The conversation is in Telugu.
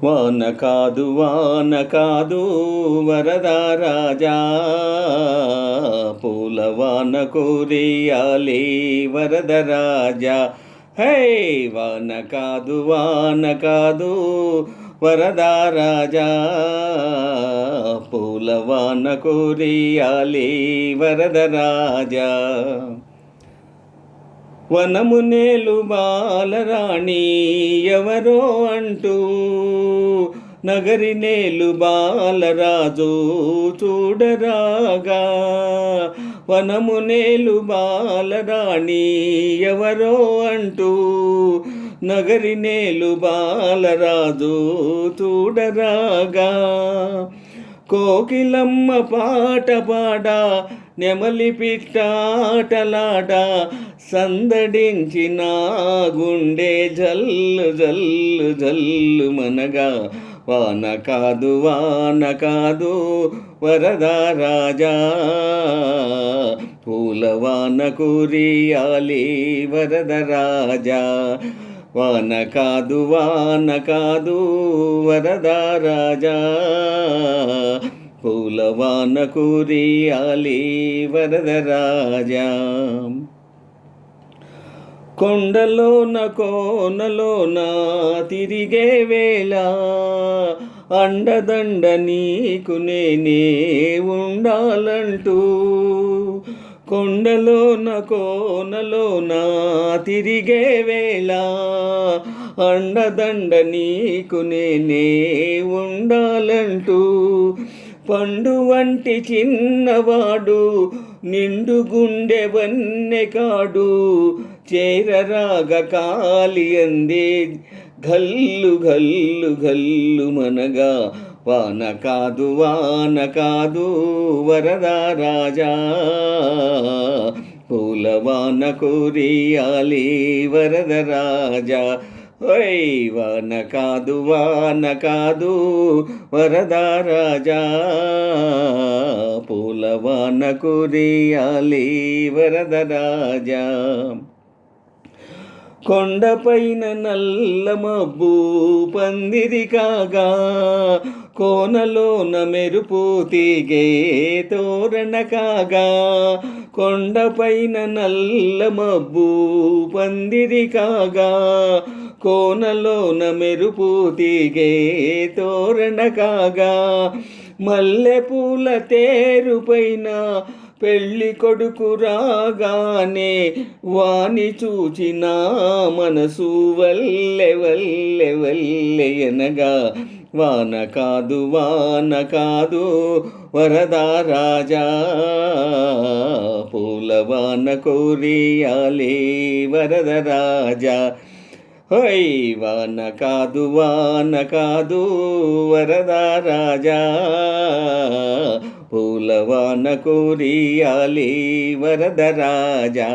వాన కాదు వరదా రాజా, పూలవాన కురియాలి వరద రాజా. హే వాన కాదు వరదా రాజా, పూలవాన కురియాలి వరద రాజా. వనము నేలు బాలరాణి ఎవరో అంటూ, నగరి నేలు బాలరాజు చూడరాగా. వనము నేలు బాలరాణి ఎవరో అంటూ, నగరి నేలు బాలరాజు చూడరాగా. కోకిలమ్మ పాట పాడ, నెమలి పిట్టాటలాట, సందడించిన గుండె జల్లు జల్లు జల్లు మనగా. వాన కాదు వరదా రాజా, పూలవాన కురియాలి వరద రాజా. వాన కాదు వరదా రాజా, పూలవాన కురియాలి వరద రాజా. కొండలోన కోనలోన తిరిగే వేళ, అండదండ నీకు నేనే ఉండాలంటూ. కొండలోన కోనలోన తిరిగే వేళ, అండదండ నీకు నేనే ఉండాలంటూ. పండు వంటి చిన్నవాడు నిండు గుండె వన్నె కాడు, చేరరాగ కాలి అందే గల్లు గల్లు గల్లు మనగా. వాన కాదు వరదా రాజా, పూలవాన కురియాలి వరద రాజా. ఓయ్ వాన కాదు వరదా రాజా, పూలవాన కురియాలి వరద రాజా. కొండపైన నల్ల మబ్బు పందిరి కాగా, కోనలోన మెరుపు తీగే తోరణ కాగా. కొండపైన నల్ల మబ్బు పందిరి కాగా, కోనలోన మెరుపు తీగే తోరణ కాగా. మల్లెపూల తేరుపైన పెళ్ళి కొడుకు రాగానే, వాని చూచిన మనసు వల్లె వల్లె వల్లె ఎనగా. వాన కాదు వరదా రాజా, పూలవాన కురియాలి వరద రాజా. హోయ్ వాన కాదు వరదా రాజా, పూలవాన కురియాలి వరద రాజా.